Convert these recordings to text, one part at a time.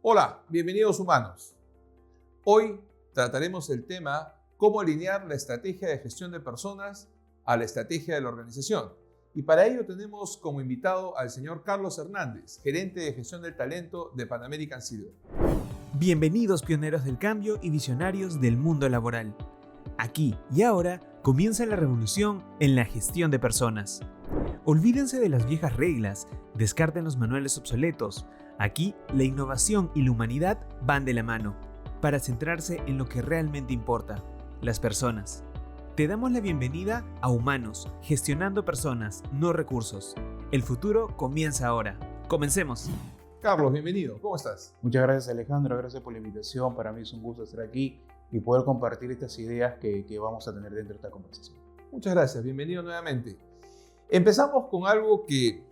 Hola, bienvenidos humanos. Hoy trataremos el tema cómo alinear la estrategia de gestión de personas a la estrategia de la organización. Y para ello tenemos como invitado al señor Carlos Hernández, gerente de gestión del talento de Pan American Silver. Bienvenidos pioneros del cambio y visionarios del mundo laboral. Aquí y ahora comienza la revolución en la gestión de personas. Olvídense de las viejas reglas, descarten los manuales obsoletos. Aquí la innovación y la humanidad van de la mano, para centrarse en lo que realmente importa, las personas. Te damos la bienvenida a Humanos, gestionando personas, no recursos. El futuro comienza ahora. Comencemos. Carlos, bienvenido. ¿Cómo estás? Muchas gracias, Alejandro. Gracias por la invitación. Para mí es un gusto estar aquí y poder compartir estas ideas que vamos a tener dentro de esta conversación. Muchas gracias. Bienvenido nuevamente. Empezamos con algo que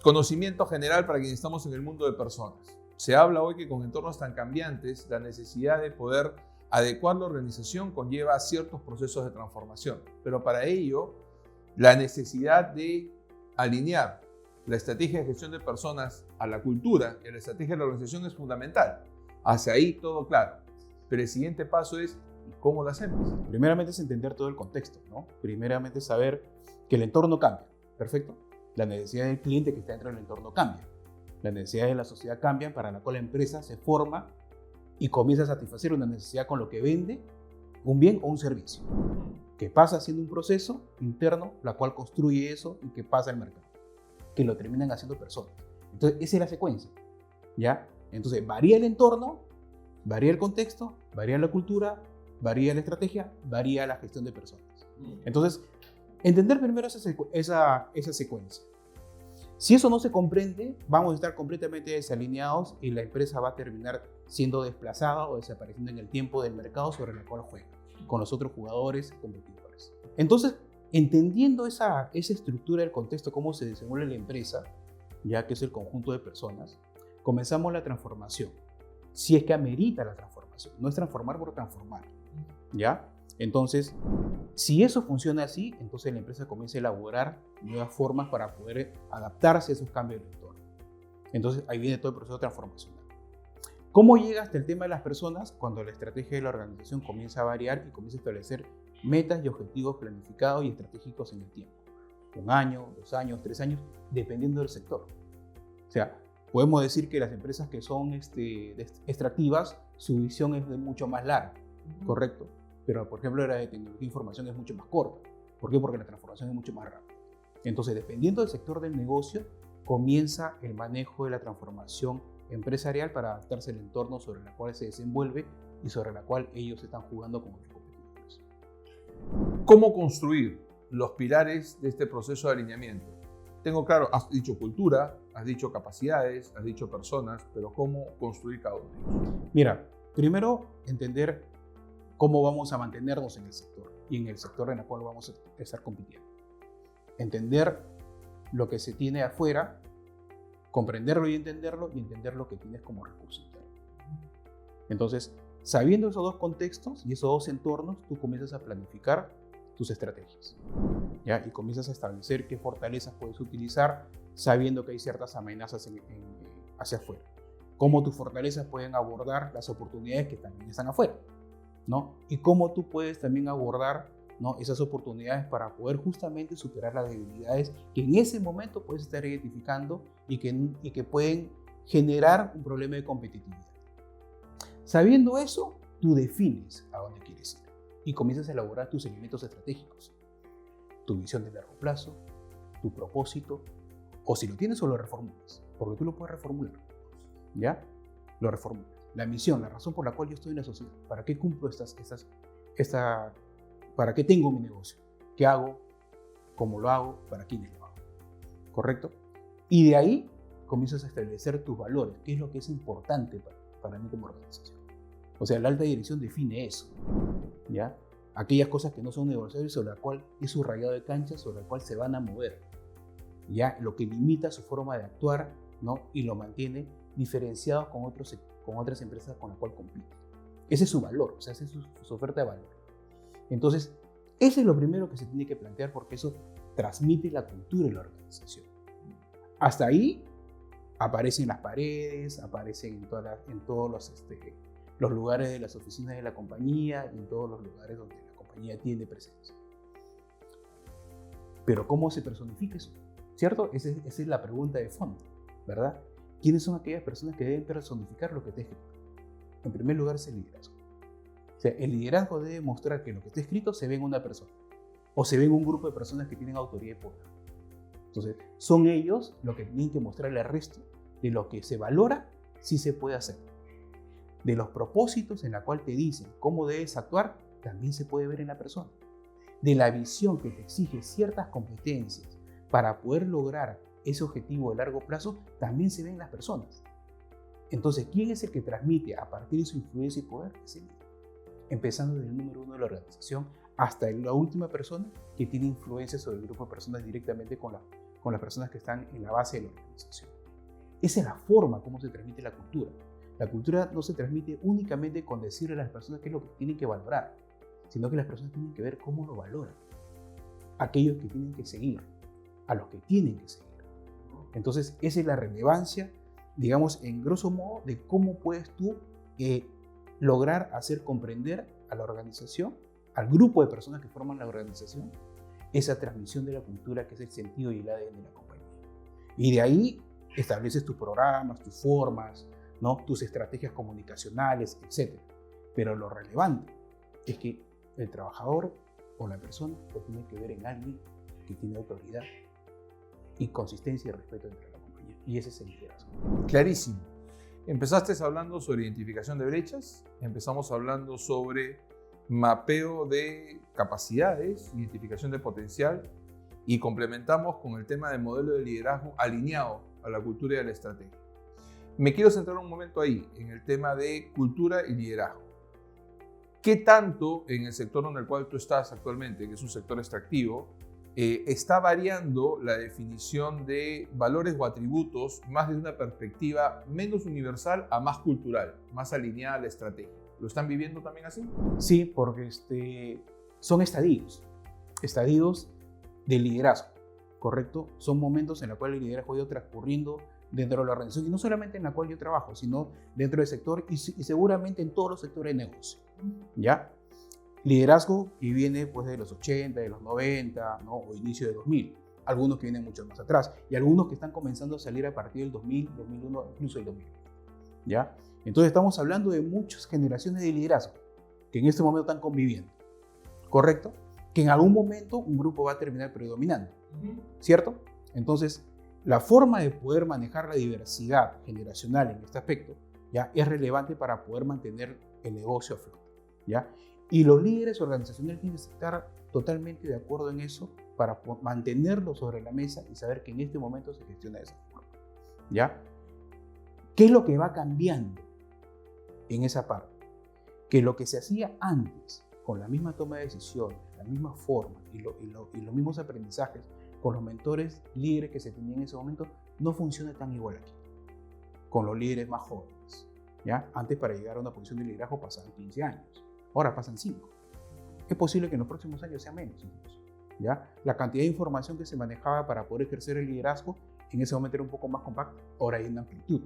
conocimiento general para quienes estamos en el mundo de personas. Se habla hoy que con entornos tan cambiantes, la necesidad de poder adecuar la organización conlleva ciertos procesos de transformación. Pero para ello, la necesidad de alinear la estrategia de gestión de personas a la cultura y a la estrategia de la organización es fundamental. Hacia ahí todo claro. Pero el siguiente paso es, ¿cómo lo hacemos? Primeramente es entender todo el contexto, ¿no? Primeramente saber que el entorno cambia. ¿Perfecto? La necesidad del cliente que está dentro del entorno cambia. Las necesidades de la sociedad cambian, para la cual la empresa se forma y comienza a satisfacer una necesidad con lo que vende un bien o un servicio, que pasa haciendo un proceso interno, la cual construye eso y que pasa al mercado, que lo terminan haciendo personas. Entonces, esa es la secuencia, ¿ya? Entonces, varía el entorno, varía el contexto, varía la cultura, varía la estrategia, varía la gestión de personas. Entonces, entender primero esa secuencia. Si eso no se comprende, vamos a estar completamente desalineados y la empresa va a terminar siendo desplazada o desapareciendo en el tiempo del mercado sobre el cual juega, con los otros jugadores y competidores. Entonces, entendiendo esa estructura del contexto, cómo se desenvuelve la empresa, ya que es el conjunto de personas, comenzamos la transformación. Si es que amerita la transformación, no es transformar por transformar, ¿ya? Entonces, si eso funciona así, entonces la empresa comienza a elaborar nuevas formas para poder adaptarse a esos cambios del entorno. Entonces, ahí viene todo el proceso transformacional. ¿Cómo llega hasta el tema de las personas? Cuando la estrategia de la organización comienza a variar y comienza a establecer metas y objetivos planificados y estratégicos en el tiempo. 1 año, 2 años, 3 años, dependiendo del sector. O sea, podemos decir que las empresas que son extractivas, su visión es de mucho más larga, ¿correcto? Pero, por ejemplo, la de tecnología e información es mucho más corta. ¿Por qué? Porque la transformación es mucho más rápida. Entonces, dependiendo del sector del negocio, comienza el manejo de la transformación empresarial para adaptarse al entorno sobre el cual se desenvuelve y sobre el cual ellos están jugando con otros competidores. ¿Cómo construir los pilares de este proceso de alineamiento? Tengo claro, has dicho cultura, has dicho capacidades, has dicho personas, pero ¿cómo construir cada uno de ellos? Mira, primero entender cómo vamos a mantenernos en el sector y en el sector en el cual vamos a estar compitiendo. Entender lo que se tiene afuera, comprenderlo y entender lo que tienes como recurso interno. Entonces, sabiendo esos dos contextos y esos dos entornos, tú comienzas a planificar tus estrategias, ¿ya? Y comienzas a establecer qué fortalezas puedes utilizar sabiendo que hay ciertas amenazas hacia afuera. Cómo tus fortalezas pueden abordar las oportunidades que también están afuera, ¿no? Y cómo tú puedes también abordar, ¿no?, esas oportunidades para poder justamente superar las debilidades que en ese momento puedes estar identificando y que pueden generar un problema de competitividad. Sabiendo eso, tú defines a dónde quieres ir y comienzas a elaborar tus elementos estratégicos, tu visión de largo plazo, tu propósito, o si lo tienes o lo reformulas, porque tú lo puedes reformular, ¿ya? Lo reformulas. La misión, la razón por la cual yo estoy en la sociedad, ¿para qué cumplo para qué tengo mi negocio? ¿Qué hago? ¿Cómo lo hago? ¿Para quiénes lo hago? ¿Correcto? Y de ahí comienzas a establecer tus valores, qué es lo que es importante para mí como organización. O sea, la alta dirección define eso, ¿ya? Aquellas cosas que no son negociables, sobre la cual es su rayado de cancha, sobre la cual se van a mover, ¿ya? Lo que limita su forma de actuar, ¿no? Y lo mantiene diferenciado con otras empresas con las cuales compite. Ese es su valor, o sea, esa es su oferta de valor. Entonces, eso es lo primero que se tiene que plantear porque eso transmite la cultura de la organización. Hasta ahí, Aparece en las paredes, aparece en todos los lugares de las oficinas de la compañía y en todos los lugares donde la compañía tiene presencia. Pero ¿cómo se personifica eso? ¿Cierto? Esa es la pregunta de fondo, ¿verdad? ¿Quiénes son aquellas personas que deben personificar lo que está escrito? En primer lugar es el liderazgo. O sea, el liderazgo debe mostrar que lo que está escrito se ve en una persona o se ve en un grupo de personas que tienen autoridad y poder. Entonces, son ellos los que tienen que mostrarle al resto de lo que se valora si se puede hacer. De los propósitos en la cual te dicen cómo debes actuar, también se puede ver en la persona. De la visión que te exige ciertas competencias para poder lograr ese objetivo de largo plazo, también se ve en las personas. Entonces, ¿quién es el que transmite a partir de su influencia y poder? Es el líder. Empezando desde el número 1 de la organización hasta la última persona que tiene influencia sobre el grupo de personas directamente con las personas que están en la base de la organización. Esa es la forma como se transmite la cultura. La cultura no se transmite únicamente con decirle a las personas qué es lo que tienen que valorar, sino que las personas tienen que ver cómo lo valoran. Aquellos que tienen que seguir, a los que tienen que seguir. Entonces, esa es la relevancia, digamos, en grosso modo, de cómo puedes tú lograr hacer comprender a la organización, al grupo de personas que forman la organización, esa transmisión de la cultura que es el sentido y el ADN de la compañía. Y de ahí estableces tus programas, tus formas, ¿no? Tus estrategias comunicacionales, etc. Pero lo relevante es que el trabajador o la persona lo tiene que ver en alguien que tiene autoridad y consistencia y respeto entre la compañía. Y ese es el liderazgo. Clarísimo. Empezaste hablando sobre identificación de brechas, empezamos hablando sobre mapeo de capacidades, identificación de potencial y complementamos con el tema del modelo de liderazgo alineado a la cultura y a la estrategia. Me quiero centrar un momento ahí, en el tema de cultura y liderazgo. ¿Qué tanto en el sector en el cual tú estás actualmente, que es un sector extractivo, está variando la definición de valores o atributos más desde una perspectiva menos universal a más cultural, más alineada a la estrategia? ¿Lo están viviendo también así? Sí, porque son estadios de liderazgo, ¿correcto? Son momentos en los cuales el liderazgo ha ido transcurriendo dentro de la organización, y no solamente en la cual yo trabajo, sino dentro del sector y seguramente en todos los sectores de negocio, ¿ya? Liderazgo que viene pues, de los 80, de los 90, ¿no? O inicio de 2000. Algunos que vienen mucho más atrás y algunos que están comenzando a salir a partir del 2000, 2001, incluso el 2000. ¿Ya? Entonces estamos hablando de muchas generaciones de liderazgo que en este momento están conviviendo. ¿Correcto? Que en algún momento un grupo va a terminar predominando. ¿Cierto? Entonces, la forma de poder manejar la diversidad generacional en este aspecto ya es relevante para poder mantener el negocio a flote. ¿Ya? Y los líderes organizacionales tienen que estar totalmente de acuerdo en eso para mantenerlo sobre la mesa y saber que en este momento se gestiona de esa forma. ¿Ya? ¿Qué es lo que va cambiando en esa parte? Que lo que se hacía antes, con la misma toma de decisiones, la misma forma y los mismos aprendizajes con los mentores líderes que se tenían en ese momento, no funciona tan igual aquí, con los líderes más jóvenes. ¿Ya? Antes, para llegar a una posición de liderazgo pasaban 15 años. Ahora pasan 5. Es posible que en los próximos años sea menos incluso. ¿Ya? La cantidad de información que se manejaba para poder ejercer el liderazgo en ese momento era un poco más compacta. Ahora hay una amplitud.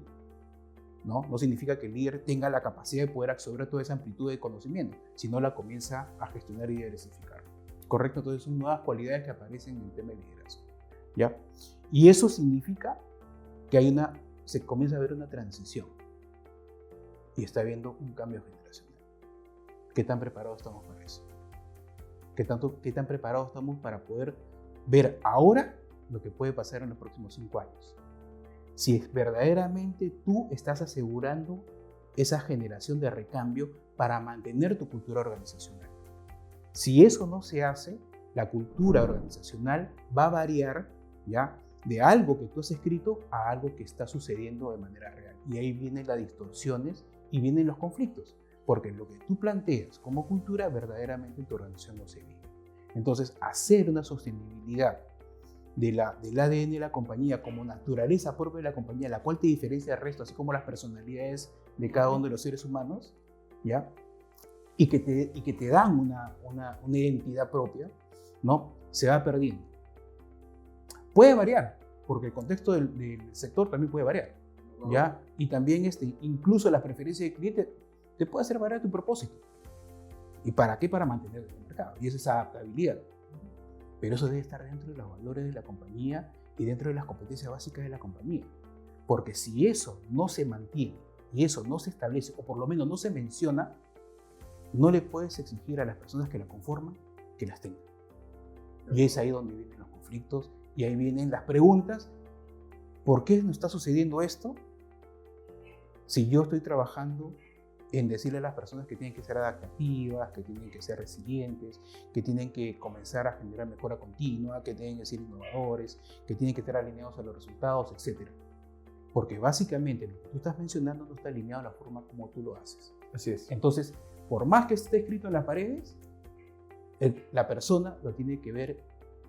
No significa que el líder tenga la capacidad de poder absorber toda esa amplitud de conocimiento, sino la comienza a gestionar y diversificar. ¿Correcto? Entonces son nuevas cualidades que aparecen en el tema de liderazgo. ¿Ya? Y eso significa que se comienza a ver una transición y está habiendo un cambio generacional. ¿Qué tan preparados estamos para eso? ¿Qué tan preparados estamos para poder ver ahora lo que puede pasar en los próximos 5 años? Si es verdaderamente tú estás asegurando esa generación de recambio para mantener tu cultura organizacional. Si eso no se hace, la cultura organizacional va a variar, ¿ya?, de algo que tú has escrito a algo que está sucediendo de manera real. Y ahí vienen las distorsiones y vienen los conflictos, porque lo que tú planteas como cultura verdaderamente en tu organización no se vive. Entonces, hacer una sostenibilidad del ADN de la compañía como naturaleza propia de la compañía, la cual te diferencia del resto, así como las personalidades de cada uno de los seres humanos, ¿ya?, y que te dan una identidad propia, ¿no?, se va perdiendo. Puede variar, porque el contexto del sector también puede variar. ¿ya? Y también incluso la preferencia del cliente te puede hacer variar tu propósito. ¿Y para qué? Para mantener el mercado. Y eso es adaptabilidad. Pero eso debe estar dentro de los valores de la compañía y dentro de las competencias básicas de la compañía. Porque si eso no se mantiene y eso no se establece, o por lo menos no se menciona, no le puedes exigir a las personas que la conforman que las tengan. Y es ahí donde vienen los conflictos y ahí vienen las preguntas. ¿Por qué no está sucediendo esto si yo estoy trabajando en decirle a las personas que tienen que ser adaptativas, que tienen que ser resilientes, que tienen que comenzar a generar mejora continua, que tienen que ser innovadores, que tienen que estar alineados a los resultados, etc.? Porque básicamente lo que tú estás mencionando no está alineado a la forma como tú lo haces. Así es. Entonces, por más que esté escrito en las paredes, la persona lo tiene que ver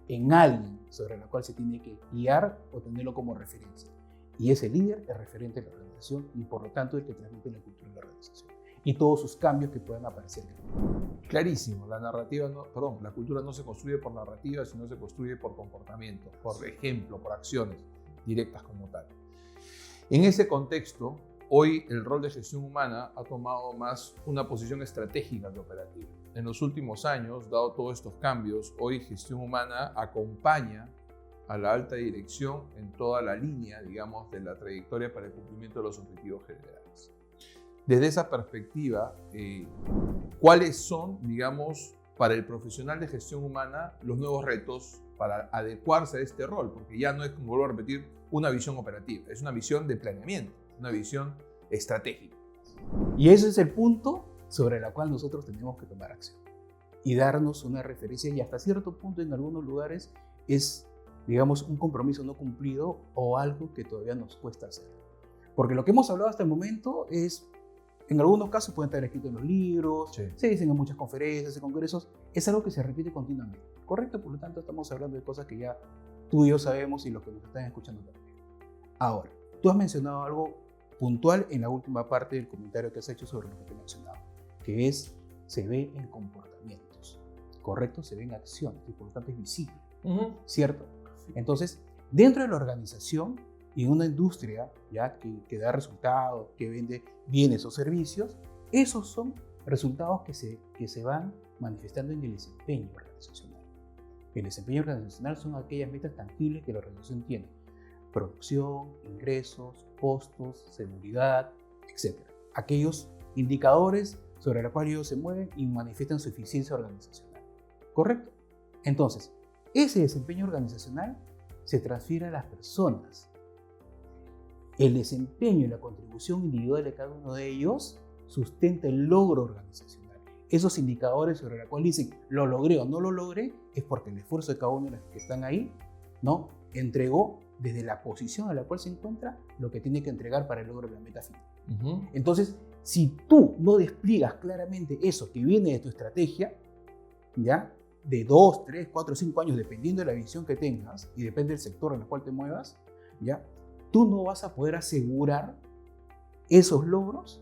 en alguien sobre la cual se tiene que guiar o tenerlo como referencia. Y ese líder es referente de la organización y por lo tanto el que transmite la cultura de la organización y todos sus cambios que pueden aparecer. Clarísimo, la cultura no se construye por narrativa, sino se construye por comportamiento, por ejemplo, por acciones directas como tal. En ese contexto, hoy el rol de gestión humana ha tomado más una posición estratégica que operativa. En los últimos años, dado todos estos cambios, hoy gestión humana acompaña a la alta dirección en toda la línea, digamos, de la trayectoria para el cumplimiento de los objetivos generales. Desde esa perspectiva, ¿cuáles son, digamos, para el profesional de gestión humana los nuevos retos para adecuarse a este rol? Porque ya no es, como vuelvo a repetir, una visión operativa, es una visión de planeamiento, una visión estratégica. Y ese es el punto sobre el cual nosotros tenemos que tomar acción y darnos una referencia, y hasta cierto punto en algunos lugares es, digamos, un compromiso no cumplido o algo que todavía nos cuesta hacer. Porque lo que hemos hablado hasta el momento es, en algunos casos pueden estar escritos en los libros, Sí. se dicen en muchas conferencias, en congresos, es algo que se repite continuamente, ¿correcto? Por lo tanto, estamos hablando de cosas que ya tú y yo sabemos y los que nos están escuchando también. Ahora, tú has mencionado algo puntual en la última parte del comentario que has hecho sobre lo que te he mencionado, que es, se ve en comportamientos, ¿correcto? Se ve en acciones y por lo tanto es visible, ¿cierto? Entonces, dentro de la organización y en una industria ya que da resultados, que vende bienes o servicios, esos son resultados que se van manifestando en el desempeño organizacional. El desempeño organizacional son aquellas metas tangibles que la organización tiene: producción, ingresos, costos, seguridad, etc. Aquellos indicadores sobre los cuales ellos se mueven y manifiestan su eficiencia organizacional. ¿Correcto? Entonces, ese desempeño organizacional se transfiere a las personas. El desempeño y la contribución individual de cada uno de ellos sustenta el logro organizacional. Esos indicadores sobre los cuales dicen, lo logré o no lo logré, es porque el esfuerzo de cada uno de los que están ahí, ¿no?, entregó desde la posición en la cual se encuentra lo que tiene que entregar para el logro de la meta final. Entonces, si tú no despliegas claramente eso que viene de tu estrategia, ¿ya?, de 2, 3, 4, 5 años, dependiendo de la visión que tengas y depende del sector en el cual te muevas, ¿ya?, tú no vas a poder asegurar esos logros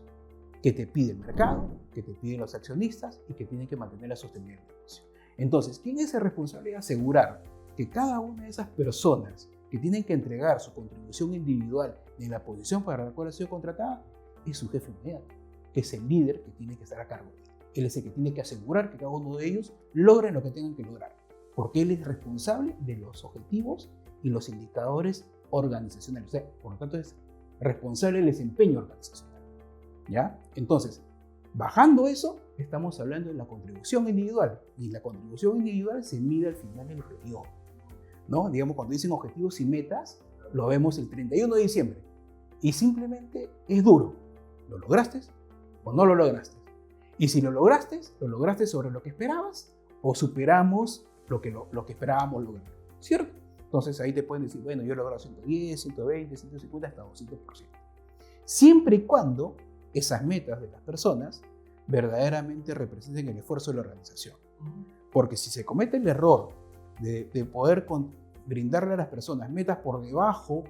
que te pide el mercado, que te piden los accionistas y que tienen que mantener la sostenibilidad del negocio. Entonces, ¿quién es el responsable de asegurar que cada una de esas personas que tienen que entregar su contribución individual en la posición para la cual ha sido contratada? Es su jefe inmediato, que es el líder que tiene que estar a cargo de él. Él es el que tiene que asegurar que cada uno de ellos logren lo que tengan que lograr, porque él es responsable de los objetivos y los indicadores organizacionales. O sea, por lo tanto, es responsable del desempeño organizacional. ¿Ya? Entonces, bajando eso, estamos hablando de la contribución individual. Y la contribución individual se mide al final del periodo, ¿no? Digamos, cuando dicen objetivos y metas, lo vemos el 31 de diciembre. Y simplemente es duro. ¿Lo lograste o no lo lograste? Y si lo lograste sobre lo que esperabas o superamos lo que esperábamos lograr, ¿cierto? Entonces ahí te pueden decir, bueno, yo he logrado 110, 120, 150, hasta 200%. Siempre y cuando esas metas de las personas verdaderamente representen el esfuerzo de la organización. Porque si se comete el error de poder brindarle a las personas metas por debajo,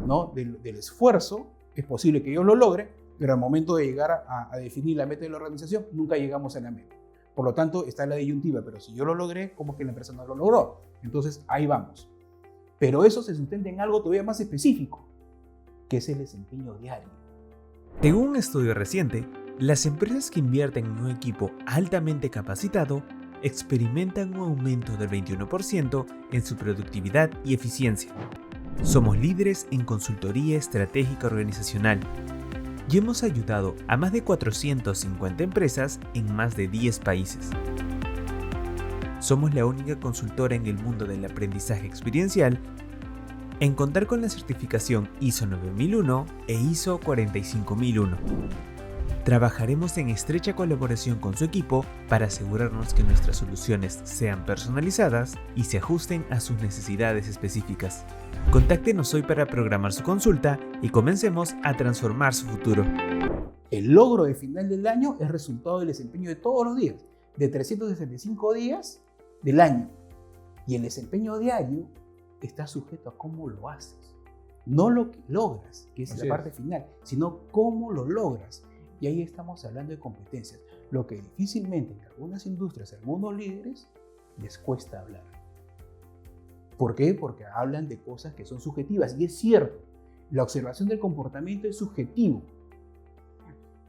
¿no?, del esfuerzo, es posible que ellos lo logren, pero al momento de llegar a definir la meta de la organización, nunca llegamos a la meta. Por lo tanto, está la disyuntiva, pero si yo lo logré, ¿cómo que la empresa no lo logró? Entonces, ahí vamos. Pero eso se sustenta en algo todavía más específico, que es el desempeño diario. Según un estudio reciente, las empresas que invierten en un equipo altamente capacitado experimentan un aumento del 21% en su productividad y eficiencia. Somos líderes en consultoría estratégica organizacional y hemos ayudado a más de 450 empresas en más de 10 países. Somos la única consultora en el mundo del aprendizaje experiencial en contar con la certificación ISO 9001 e ISO 45001. Trabajaremos en estrecha colaboración con su equipo para asegurarnos que nuestras soluciones sean personalizadas y se ajusten a sus necesidades específicas. Contáctenos hoy para programar su consulta y comencemos a transformar su futuro. El logro de final del año es resultado del desempeño de todos los días, de 365 días del año. Y el desempeño diario está sujeto a cómo lo haces. No lo que logras, que es la parte final, sino cómo lo logras. Y ahí estamos hablando de competencias, lo que difícilmente en algunas industrias, en algunos líderes, les cuesta hablar. ¿Por qué? Porque hablan de cosas que son subjetivas. Y es cierto, la observación del comportamiento es subjetivo.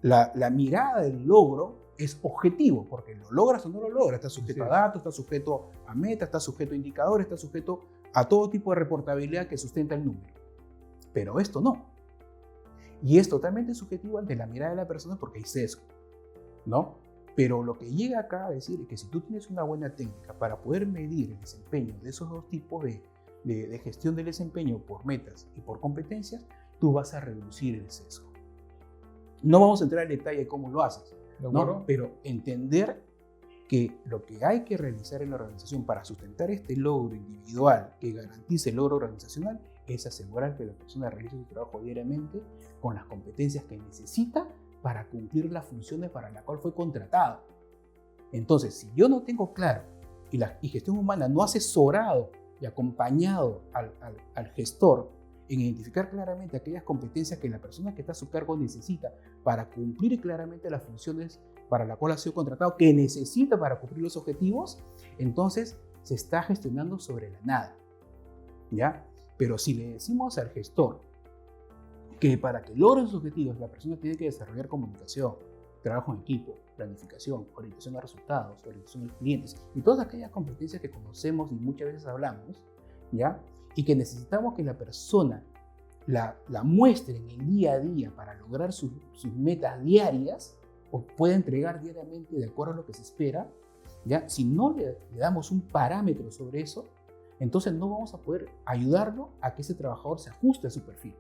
La mirada del logro es objetivo, porque lo logras o no lo logras. Está sujeto a datos, está sujeto a metas, está sujeto a indicadores, está sujeto a todo tipo de reportabilidad que sustenta el número. Pero esto no. Y es totalmente subjetivo ante la mirada de la persona porque hay sesgo, ¿no? Pero lo que llega acá a decir es que si tú tienes una buena técnica para poder medir el desempeño de esos dos tipos de gestión del desempeño por metas y por competencias, tú vas a reducir el sesgo. No vamos a entrar en detalle de cómo lo haces, ¿no? Pero entender que lo que hay que realizar en la organización para sustentar este logro individual que garantice el logro organizacional es asegurar que la persona realice su trabajo diariamente con las competencias que necesita para cumplir las funciones para las cuales fue contratado. Entonces, si yo no tengo claro y gestión humana no ha asesorado y acompañado al gestor en identificar claramente aquellas competencias que la persona que está a su cargo necesita para cumplir claramente las funciones para las cuales ha sido contratado, que necesita para cumplir los objetivos, entonces se está gestionando sobre la nada, ¿ya? Pero si le decimos al gestor que para que logre sus objetivos la persona tiene que desarrollar comunicación, trabajo en equipo, planificación, orientación a resultados, orientación a clientes y todas aquellas competencias que conocemos y muchas veces hablamos, ¿ya? Y que necesitamos que la persona la muestre en el día a día para lograr sus metas diarias o pueda entregar diariamente de acuerdo a lo que se espera, ¿ya? Si no le damos un parámetro sobre eso, entonces no vamos a poder ayudarlo a que ese trabajador se ajuste a su perfil,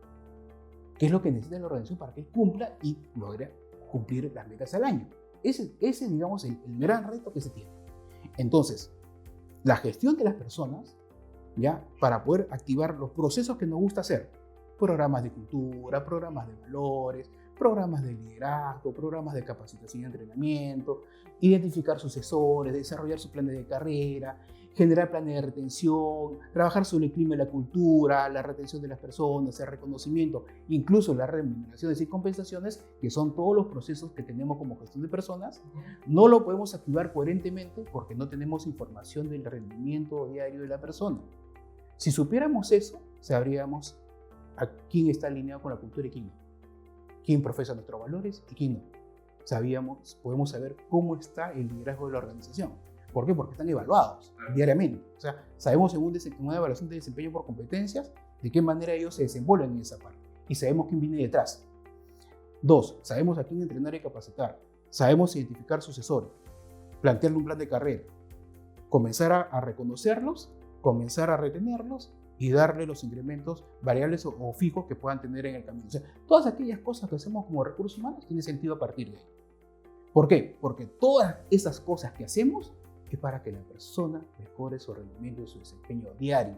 que es lo que necesita la organización para que él cumpla y logre cumplir las metas al año. Ese digamos, el gran reto que se tiene. Entonces, la gestión de las personas, ¿ya? Para poder activar los procesos que nos gusta hacer, programas de cultura, programas de valores, programas de liderazgo, programas de capacitación y entrenamiento, identificar sucesores, desarrollar sus planes de carrera, generar planes de retención, trabajar sobre el clima y la cultura, la retención de las personas, el reconocimiento, incluso las remuneraciones y compensaciones, que son todos los procesos que tenemos como gestión de personas, no lo podemos activar coherentemente porque no tenemos información del rendimiento diario de la persona. Si supiéramos eso, sabríamos a quién está alineado con la cultura y quién no. Quién profesa nuestros valores y quién no. Podemos saber cómo está el liderazgo de la organización. ¿Por qué? Porque están evaluados diariamente. O sea, sabemos en una evaluación de desempeño por competencias de qué manera ellos se desenvuelven en esa parte. Y sabemos quién viene detrás. 2, sabemos a quién entrenar y capacitar. Sabemos identificar sucesores. Plantearle un plan de carrera. Comenzar a reconocerlos, comenzar a retenerlos y darle los incrementos variables o fijos que puedan tener en el camino. O sea, todas aquellas cosas que hacemos como recursos humanos tienen sentido a partir de ahí. ¿Por qué? Porque todas esas cosas que hacemos es para que la persona mejore su rendimiento y su desempeño diario,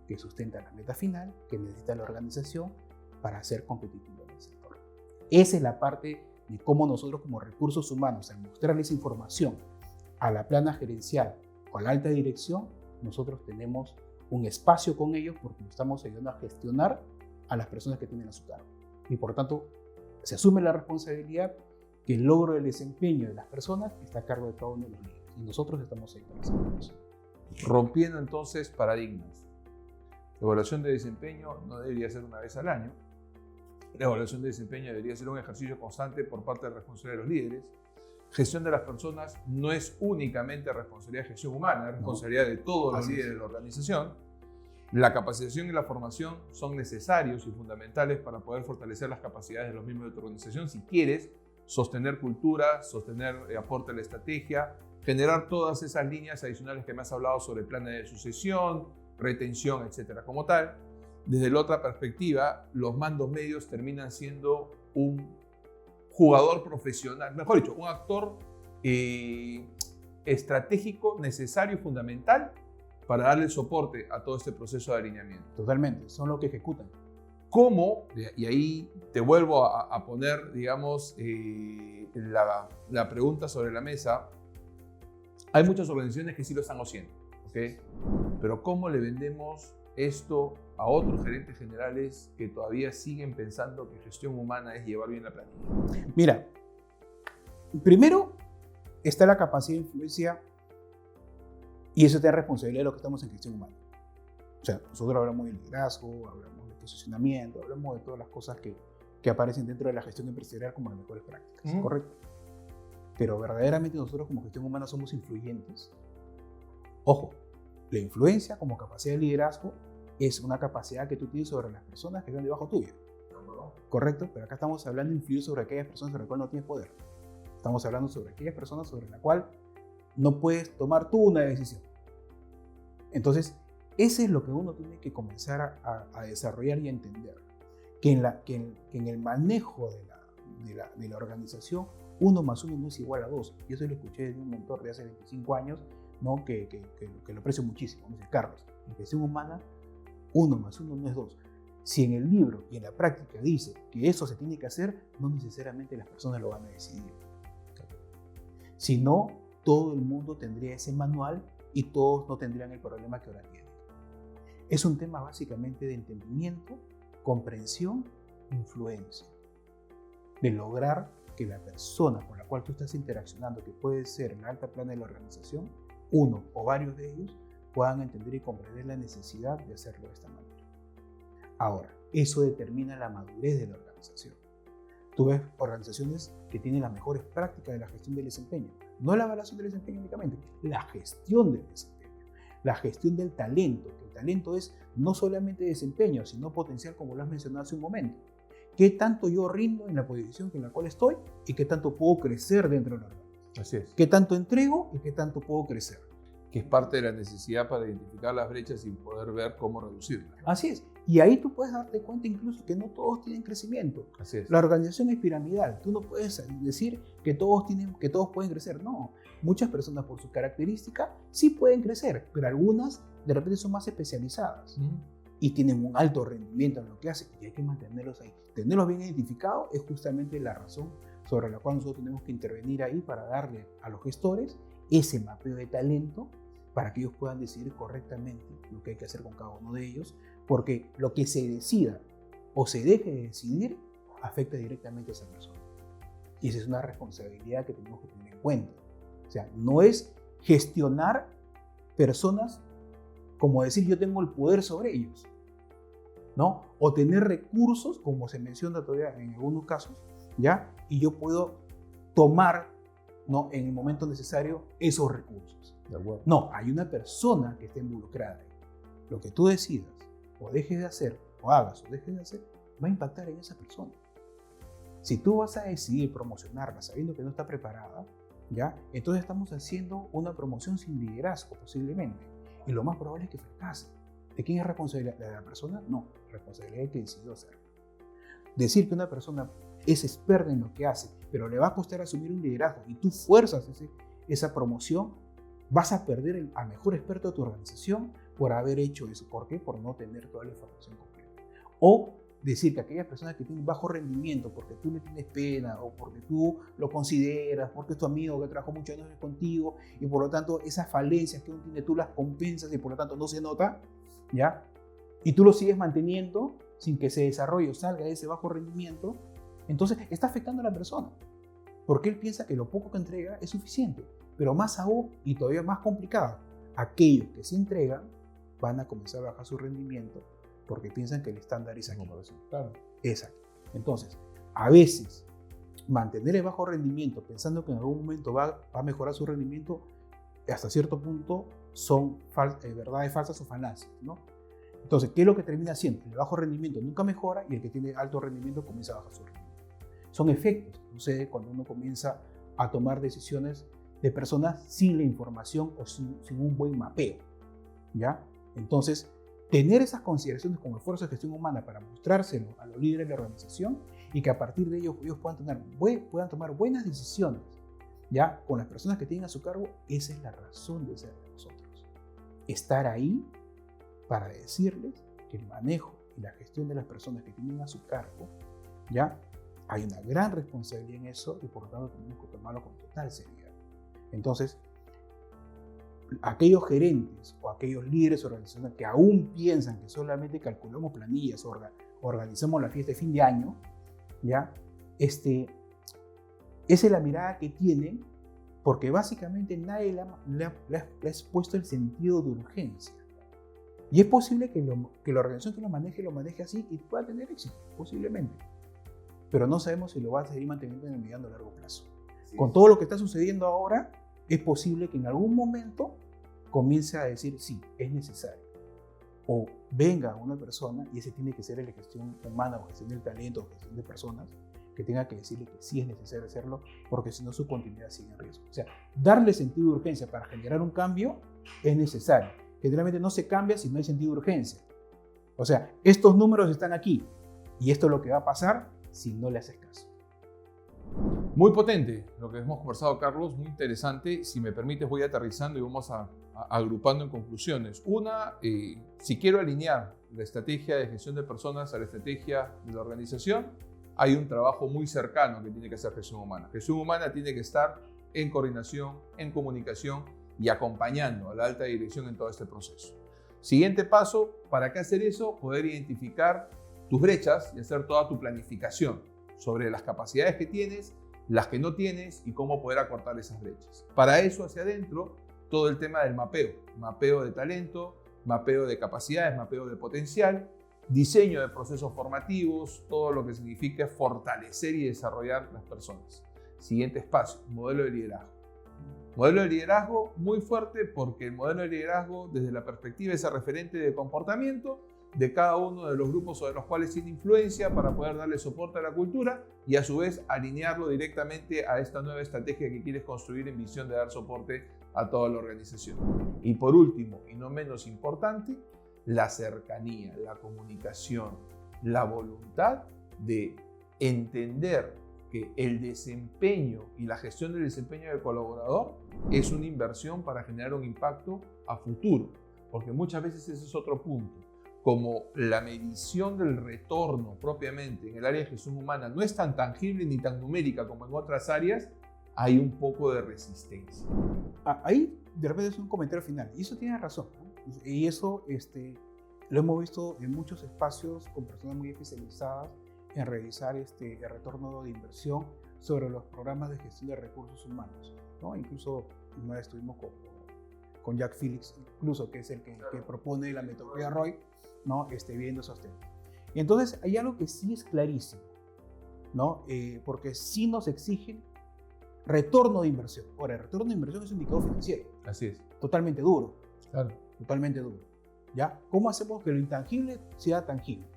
que sustenta la meta final que necesita la organización para ser competitivo en el sector. Esa es la parte de cómo nosotros como recursos humanos, al mostrarles información a la plana gerencial o a la alta dirección, nosotros tenemos un espacio con ellos porque nos estamos ayudando a gestionar a las personas que tienen a su cargo. Y por tanto, se asume la responsabilidad que el logro del desempeño de las personas está a cargo de cada uno de los líderes. Y nosotros estamos ahí para hacer eso. Rompiendo entonces paradigmas. La evaluación de desempeño no debería ser una vez al año, La evaluación de desempeño debería ser un ejercicio constante por parte de la responsabilidad de los líderes. Gestión de las personas no es únicamente responsabilidad de gestión humana, es responsabilidad de todos los líderes de la organización. La capacitación y la formación son necesarios y fundamentales para poder fortalecer las capacidades de los miembros de tu organización si quieres sostener cultura, sostener aporte a la estrategia, generar todas esas líneas adicionales que me has hablado sobre planes de sucesión, retención, etcétera. Como tal, desde la otra perspectiva, los mandos medios terminan siendo un jugador profesional, mejor dicho, un actor estratégico necesario y fundamental para darle soporte a todo este proceso de alineamiento. Totalmente, son los que ejecutan. ¿Cómo? Y ahí te vuelvo a poner, digamos, la pregunta sobre la mesa. Hay muchas organizaciones que sí lo están haciendo, ¿ok? Pero ¿cómo le vendemos esto a otros gerentes generales que todavía siguen pensando que gestión humana es llevar bien la planilla? Mira, primero está la capacidad de influencia y eso te da responsabilidad de lo que estamos en gestión humana. O sea, nosotros hablamos de liderazgo, hablamos de posicionamiento, hablamos de todas las cosas que aparecen dentro de la gestión empresarial como las mejores prácticas, ¿correcto? Pero verdaderamente nosotros como gestión humana somos influyentes. Ojo, la influencia como capacidad de liderazgo es una capacidad que tú tienes sobre las personas que están debajo tuya. ¿Correcto? Pero acá estamos hablando de influir sobre aquellas personas sobre las cuales no tienes poder. Estamos hablando sobre aquellas personas sobre las cuales no puedes tomar tú una decisión. Entonces, ese es lo que uno tiene que comenzar a desarrollar y a entender. Que en el manejo de la organización, 1 más 1 no es igual a 2. Y eso lo escuché de un mentor de hace 25 años, ¿no? que lo aprecio muchísimo, me dice Carlos. En gestión humana, 1 más 1 no es 2. Si en el libro y en la práctica dice que eso se tiene que hacer, no necesariamente las personas lo van a decidir. Si no, todo el mundo tendría ese manual y todos no tendrían el problema que ahora tienen. Es un tema básicamente de entendimiento, comprensión, influencia. De lograr que la persona con la cual tú estás interaccionando, que puede ser en la alta plana de la organización, uno o varios de ellos, puedan entender y comprender la necesidad de hacerlo de esta manera. Ahora, eso determina la madurez de la organización. Tú ves organizaciones que tienen las mejores prácticas de la gestión del desempeño. No la evaluación del desempeño únicamente, la gestión del desempeño. La gestión del talento, que el talento es no solamente desempeño, sino potencial, como lo has mencionado hace un momento. ¿Qué tanto yo rindo en la posición en la cual estoy y qué tanto puedo crecer dentro de la organización? Así es. ¿Qué tanto entrego y qué tanto puedo crecer? Que es parte de la necesidad para identificar las brechas y poder ver cómo reducirlas. Así es. Y ahí tú puedes darte cuenta incluso que no todos tienen crecimiento. Así es. La organización es piramidal. Tú no puedes decir que todos pueden crecer. No. Muchas personas por su característica sí pueden crecer, pero algunas de repente son más especializadas y tienen un alto rendimiento en lo que hacen y hay que mantenerlos ahí. Tenerlos bien identificados es justamente la razón sobre la cual nosotros tenemos que intervenir ahí para darle a los gestores ese mapeo de talento para que ellos puedan decidir correctamente lo que hay que hacer con cada uno de ellos, porque lo que se decida o se deje de decidir afecta directamente a esa persona. Y esa es una responsabilidad que tenemos que tener en cuenta. O sea, no es gestionar personas como decir yo tengo el poder sobre ellos, ¿no? O tener recursos, como se menciona todavía en algunos casos, ¿ya? Y yo puedo tomar, ¿no?, en el momento necesario esos recursos. De acuerdo. No, hay una persona que está involucrada. Lo que tú decidas o dejes de hacer, o hagas o dejes de hacer, va a impactar en esa persona. Si tú vas a decidir promocionarla sabiendo que no está preparada, ¿ya?, entonces estamos haciendo una promoción sin liderazgo posiblemente. Y lo más probable es que fracase. ¿De quién es responsabilidad? ¿De la persona? No, responsabilidad del que decidió hacerlo. Decir que una persona es experta en lo que hace, pero le va a costar asumir un liderazgo y tú fuerzas esa promoción, vas a perder al mejor experto de tu organización por haber hecho eso. ¿Por qué? Por no tener toda la información completa. O decir que aquellas personas que tienen bajo rendimiento porque tú le tienes pena o porque tú lo consideras, porque es tu amigo que trabajó muchos años contigo y por lo tanto esas falencias que uno tiene tú las compensas y por lo tanto no se nota, ¿ya? Y tú lo sigues manteniendo sin que se desarrolle o salga de ese bajo rendimiento, entonces está afectando a la persona. Porque él piensa que lo poco que entrega es suficiente. Pero más aún, y todavía más complicado, aquellos que se entregan van a comenzar a bajar su rendimiento porque piensan que el estándar es aquí. Claro. Exacto. Entonces, a veces, mantener el bajo rendimiento pensando que en algún momento va a mejorar su rendimiento, hasta cierto punto son verdades falsas o falacias, ¿no? Entonces, ¿qué es lo que termina haciendo? El bajo rendimiento nunca mejora y el que tiene alto rendimiento comienza a bajar su rendimiento. Son efectos que sucede cuando uno comienza a tomar decisiones de personas sin la información o sin un buen mapeo, ¿ya? Entonces, tener esas consideraciones como esfuerzo de gestión humana para mostrárselo a los líderes de la organización y que a partir de ellos puedan tomar buenas decisiones, ¿ya? Con las personas que tienen a su cargo, esa es la razón de ser de nosotros. Estar ahí para decirles que el manejo y la gestión de las personas que tienen a su cargo, ¿ya? Hay una gran responsabilidad en eso y por lo tanto tenemos que tomarlo con total seriedad. Entonces, aquellos gerentes o aquellos líderes organizacionales que aún piensan que solamente calculamos planillas o organizamos la fiesta de fin de año, ¿ya? Esa es la mirada que tienen porque básicamente nadie le ha puesto el sentido de urgencia. Y es posible que la organización que lo maneje así y pueda tener éxito, posiblemente. Pero no sabemos si lo va a seguir manteniendo en el mediano o largo plazo. Sí. Con todo lo que está sucediendo ahora, es posible que en algún momento comience a decir, sí, es necesario. O venga una persona, y ese tiene que ser la gestión humana o gestión del talento o gestión de personas, que tenga que decirle que sí es necesario hacerlo, porque si no su continuidad sigue en riesgo. O sea, darle sentido de urgencia para generar un cambio es necesario. Generalmente no se cambia si no hay sentido de urgencia. O sea, estos números están aquí, y esto es lo que va a pasar si no le haces caso. Muy potente lo que hemos conversado, Carlos, muy interesante. Si me permites, voy aterrizando y vamos agrupando en conclusiones. Una, si quiero alinear la estrategia de gestión de personas a la estrategia de la organización, hay un trabajo muy cercano que tiene que hacer gestión humana. Gestión humana tiene que estar en coordinación, en comunicación y acompañando a la alta dirección en todo este proceso. Siguiente paso, ¿para qué hacer eso? Poder identificar tus brechas y hacer toda tu planificación sobre las capacidades que tienes, las que no tienes y cómo poder acortar esas brechas. Para eso, hacia adentro, todo el tema del mapeo de talento, mapeo de capacidades, mapeo de potencial, diseño de procesos formativos, todo lo que significa fortalecer y desarrollar las personas. Siguiente espacio, modelo de liderazgo. Modelo de liderazgo muy fuerte porque el modelo de liderazgo, desde la perspectiva, es el referente de comportamiento de cada uno de los grupos sobre los cuales tiene influencia para poder darle soporte a la cultura y a su vez alinearlo directamente a esta nueva estrategia que quieres construir en visión de dar soporte a toda la organización. Y por último, y no menos importante, la cercanía, la comunicación, la voluntad de entender que el desempeño y la gestión del desempeño del colaborador es una inversión para generar un impacto a futuro, porque muchas veces ese es otro punto. Como la medición del retorno propiamente en el área de gestión humana no es tan tangible ni tan numérica como en otras áreas, hay un poco de resistencia. Ahí de repente es un comentario final, y eso tiene razón, ¿no? Y eso lo hemos visto en muchos espacios con personas muy especializadas en realizar el retorno de inversión sobre los programas de gestión de recursos humanos, ¿no? Incluso una vez estuvimos con Jack Phillips, incluso, que es el que propone la metodología ROI, ¿no? Viendo esos temas. Y entonces hay algo que sí es clarísimo, ¿no? Porque sí nos exigen retorno de inversión. Ahora, el retorno de inversión es un indicador financiero. Así es. Totalmente duro. Claro. Totalmente duro. ¿Ya? ¿Cómo hacemos que lo intangible sea tangible?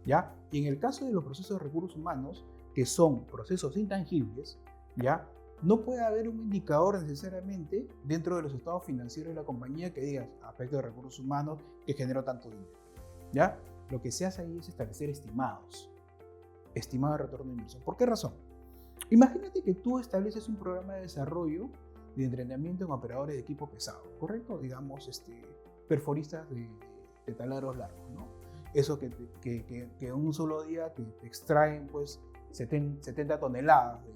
¿Ya? Y en el caso de los procesos de recursos humanos, que son procesos intangibles, ¿ya? No puede haber un indicador necesariamente dentro de los estados financieros de la compañía que diga aspecto de recursos humanos que generó tanto dinero, ¿ya? Lo que se hace ahí es establecer estimados de retorno de inversión. ¿Por qué razón? Imagínate que tú estableces un programa de desarrollo de entrenamiento en operadores de equipo pesado, ¿correcto? Digamos, perforistas de taladros largos, ¿no? Eso que en un solo día te extraen pues 70 toneladas de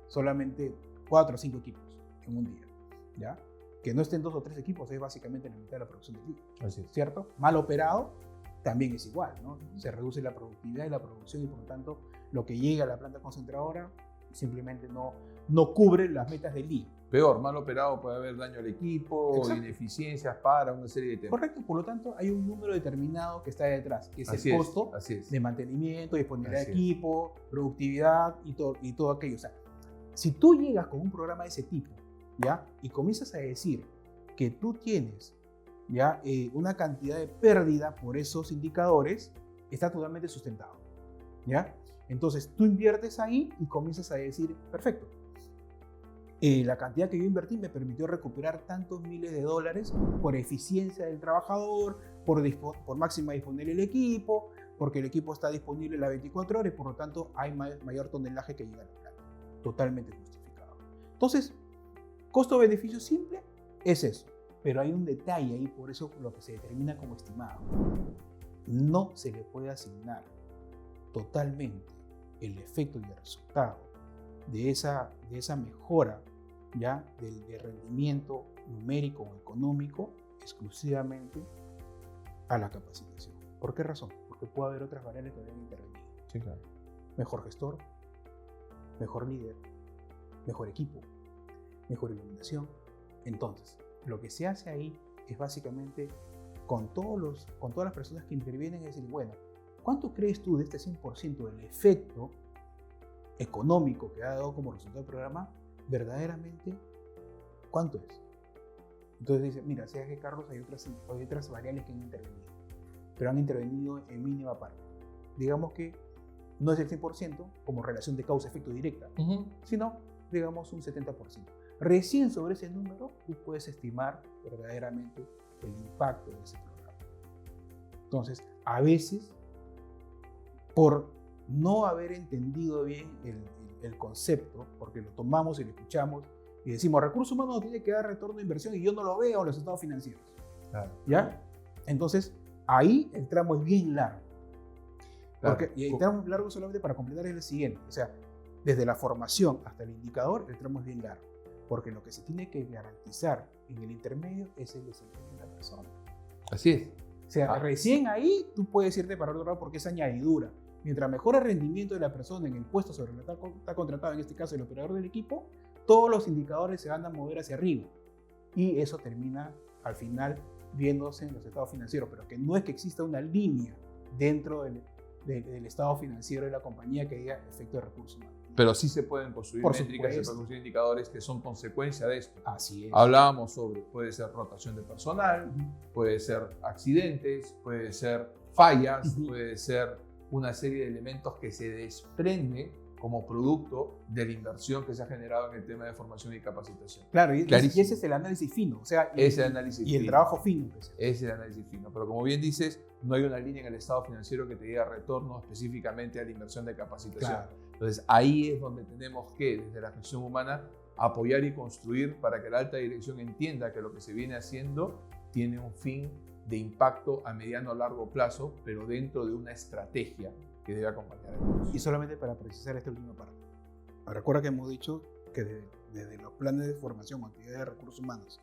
solamente 4 o 5 equipos en un día, ¿ya? Que no estén 2 o 3 equipos es básicamente la mitad de la producción de equipo. Así es. ¿Cierto? Mal operado también es igual, ¿no? Se reduce la productividad y la producción y por lo tanto lo que llega a la planta concentradora simplemente no cubre las metas del día. Peor, mal operado puede haber daño al equipo, Exacto. ineficiencias para una serie de temas. Correcto, por lo tanto hay un número determinado que está detrás, que es Así el es, costo así es. de mantenimiento, disponibilidad Así de es. equipo, productividad y todo aquello. O sea, si tú llegas con un programa de ese tipo, ¿ya? Y comienzas a decir que tú tienes, ¿ya? Una cantidad de pérdida por esos indicadores, está totalmente sustentado, ¿ya? Entonces tú inviertes ahí y comienzas a decir, perfecto, la cantidad que yo invertí me permitió recuperar tantos miles de dólares por eficiencia del trabajador, por máxima disponibilidad del equipo, porque el equipo está disponible las 24 horas y por lo tanto hay mayor tonelaje que llega a la planta. Totalmente justificado. Entonces, costo-beneficio simple es eso, pero hay un detalle ahí, por eso lo que se determina como estimado. No se le puede asignar totalmente el efecto y el resultado de esa mejora, ¿ya? de rendimiento numérico o económico exclusivamente a la capacitación. ¿Por qué razón? Porque puede haber otras variables que deben intervenir. Sí, claro. Mejor gestor, mejor líder, mejor equipo, mejor iluminación. Entonces, lo que se hace ahí es básicamente con todas las personas que intervienen, es decir, bueno, ¿cuánto crees tú de este 100% del efecto económico que ha dado como resultado del programa? Verdaderamente, ¿cuánto es? Entonces dice, mira, sabes que Carlos, hay otras variables que han intervenido, pero han intervenido en mínima parte. Digamos que no es el 100% como relación de causa-efecto directa, sino, digamos, un 70%. Recién sobre ese número, tú puedes estimar verdaderamente el impacto de ese programa. Entonces, a veces, por no haber entendido bien el concepto, porque lo tomamos y lo escuchamos y decimos, recursos humanos no tiene que dar retorno de inversión y yo no lo veo en los estados financieros. Claro. ¿Ya? Entonces, ahí el tramo es bien largo. Claro. Y el tramo largo solamente para completar es el siguiente. O sea, desde la formación hasta el indicador, el tramo es bien largo. Porque lo que se tiene que garantizar en el intermedio es el desempeño de la persona. Así es. O sea, recién ahí tú puedes irte para otro lado porque es añadidura. Mientras mejora el rendimiento de la persona en el puesto sobre el que está contratado, en este caso el operador del equipo, todos los indicadores se van a mover hacia arriba. Y eso termina al final viéndose en los estados financieros. Pero que no es que exista una línea dentro del estado financiero de la compañía que diga efecto de recursos humanos. Pero sí se pueden construir Por métricas y se supuesto. pueden construir indicadores que son consecuencia de esto. Así es. Hablábamos sobre, puede ser rotación de personal, puede ser accidentes, puede ser fallas, puede ser una serie de elementos que se desprenden como producto de la inversión que se ha generado en el tema de formación y capacitación. Claro, y Clarísimo. ese es el análisis fino. O sea, Ese análisis y el fino. trabajo fino. Pues. Es el análisis fino. Pero como bien dices, no hay una línea en el estado financiero que te diga retorno específicamente a la inversión de capacitación. Claro. Entonces ahí es donde tenemos que, desde la gestión humana, apoyar y construir para que la alta dirección entienda que lo que se viene haciendo tiene un fin de impacto a mediano o largo plazo, pero dentro de una estrategia que debe acompañar a todos. Y solamente para precisar esta última parte. Recuerda que hemos dicho que desde los planes de formación o actividades de recursos humanos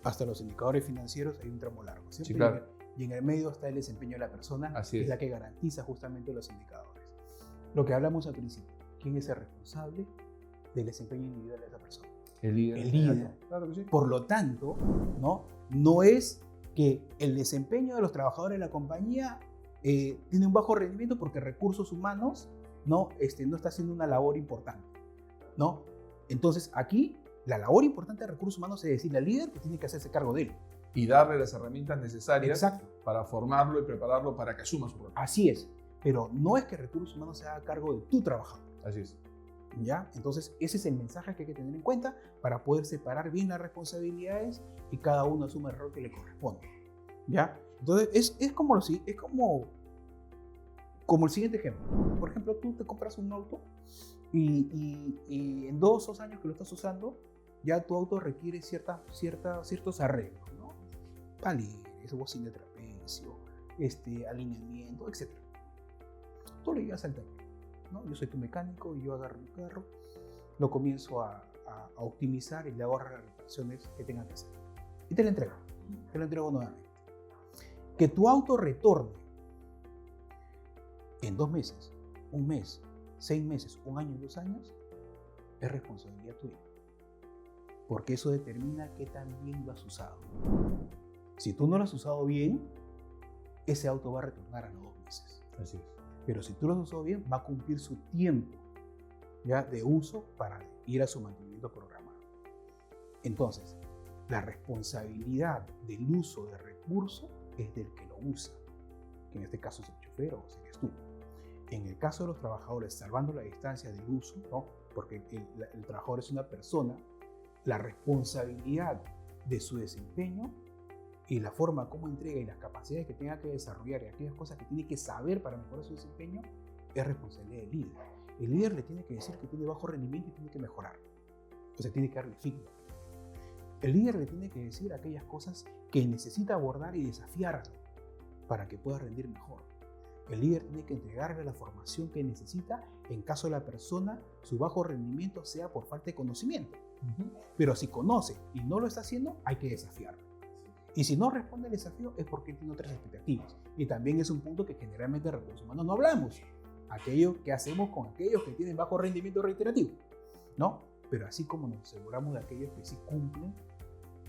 hasta los indicadores financieros hay un tramo largo. ¿Cierto? Sí, claro. Y en el medio está el desempeño de la persona, Así que es. la que garantiza justamente los indicadores. Lo que hablamos al principio, ¿quién es el responsable del desempeño individual de esa persona? El líder. El líder. Claro que sí. Por lo tanto, no es que el desempeño de los trabajadores de la compañía tiene un bajo rendimiento porque recursos humanos no está haciendo una labor importante, ¿no? Entonces, aquí la labor importante de recursos humanos es decirle al líder que tiene que hacerse cargo de él. Y darle las herramientas necesarias Exacto. para formarlo y prepararlo para que asuma su rol. Así es. Pero no es que recursos humanos se haga cargo de tu trabajador. Así es. ¿Ya? Entonces, ese es el mensaje que hay que tener en cuenta para poder separar bien las responsabilidades y cada uno asuma el rol que le corresponde. ¿Ya? Entonces, es como el siguiente ejemplo. Por ejemplo, tú te compras un auto y en 2 años que lo estás usando, ya tu auto requiere ciertos arreglos, ¿no? Palires, bocina de trapecio, alineamiento, etc. Tú le llevas al taller, ¿no? Yo soy tu mecánico y yo agarro mi carro, lo comienzo a optimizar y le hago las reparaciones que tenga que hacer. Y te lo entrego nuevamente. Que tu auto retorne en 2 meses, 1 mes, 6 meses, 1 año, 2 años, es responsabilidad tuya. porque eso determina qué tan bien lo has usado. Si tú no lo has usado bien, ese auto va a retornar a los 2 meses. Así es. Pero si tú lo has usado bien, va a cumplir su tiempo ya de uso para ir a su mantenimiento programado. Entonces, la responsabilidad del uso de recurso es del que lo usa, que en este caso es el chofer o serías tú. En el caso de los trabajadores, salvando la distancia del uso, ¿no? Porque el trabajador es una persona, la responsabilidad de su desempeño y la forma como entrega y las capacidades que tenga que desarrollar y aquellas cosas que tiene que saber para mejorar su desempeño es responsabilidad del líder. El líder le tiene que decir que tiene bajo rendimiento y tiene que mejorar. O sea, tiene que darle feedback. El líder le tiene que decir aquellas cosas que necesita abordar y desafiarlo para que pueda rendir mejor. El líder tiene que entregarle la formación que necesita en caso de la persona, su bajo rendimiento sea por falta de conocimiento. Pero si conoce y no lo está haciendo, hay que desafiarlo. Y si no responde al desafío es porque tiene otras expectativas. Y también es un punto que generalmente en recursos humanos no hablamos. Aquello que hacemos con aquellos que tienen bajo rendimiento reiterativo, ¿no? Pero así como nos aseguramos de aquellos que sí cumplen,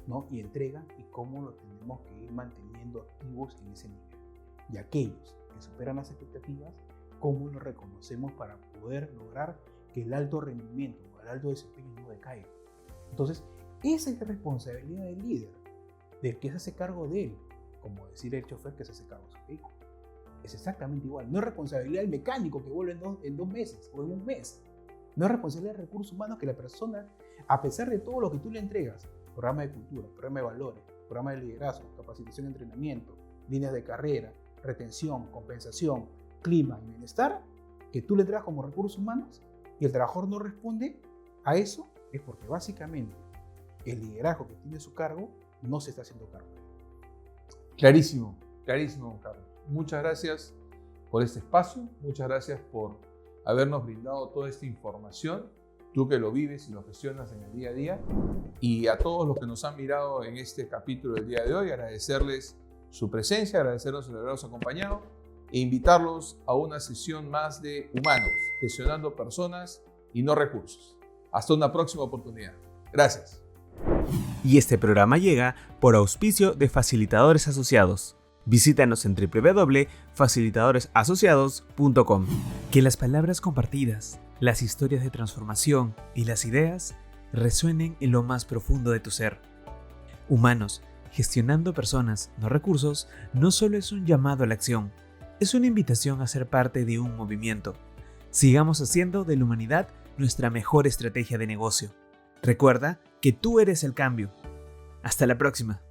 ¿no? Y entregan, y cómo lo tenemos que ir manteniendo activos en ese nivel. Y aquellos que superan las expectativas, cómo lo reconocemos para poder lograr que el alto rendimiento o el alto desempeño no decaiga. Entonces, esa es la responsabilidad del líder, del que se hace cargo de él, como decir el chofer que se hace cargo de su vehículo. Es exactamente igual. No es responsabilidad del mecánico que vuelve en 2 meses o en 1 mes. No es responsabilidad de recursos humanos que la persona, a pesar de todo lo que tú le entregas, programa de cultura, programa de valores, programa de liderazgo, capacitación y entrenamiento, líneas de carrera, retención, compensación, clima y bienestar, que tú le entregas como recursos humanos y el trabajador no responde a eso, es porque básicamente el liderazgo que tiene a su cargo no se está haciendo cargo. Clarísimo, clarísimo, Carlos. Muchas gracias por este espacio, muchas gracias por habernos brindado toda esta información, tú que lo vives y lo gestionas en el día a día, y a todos los que nos han mirado en este capítulo del día de hoy, agradecerles su presencia, agradecerles el habernos acompañado e invitarlos a una sesión más de Humanos, gestionando personas y no recursos. Hasta una próxima oportunidad. Gracias. Y este programa llega por auspicio de Facilitadores Asociados. Visítanos en www.facilitadoresasociados.com. Que las palabras compartidas, las historias de transformación y las ideas resuenen en lo más profundo de tu ser. Humanos, gestionando personas, no recursos, no solo es un llamado a la acción, es una invitación a ser parte de un movimiento. Sigamos haciendo de la humanidad nuestra mejor estrategia de negocio. Recuerda que tú eres el cambio. Hasta la próxima.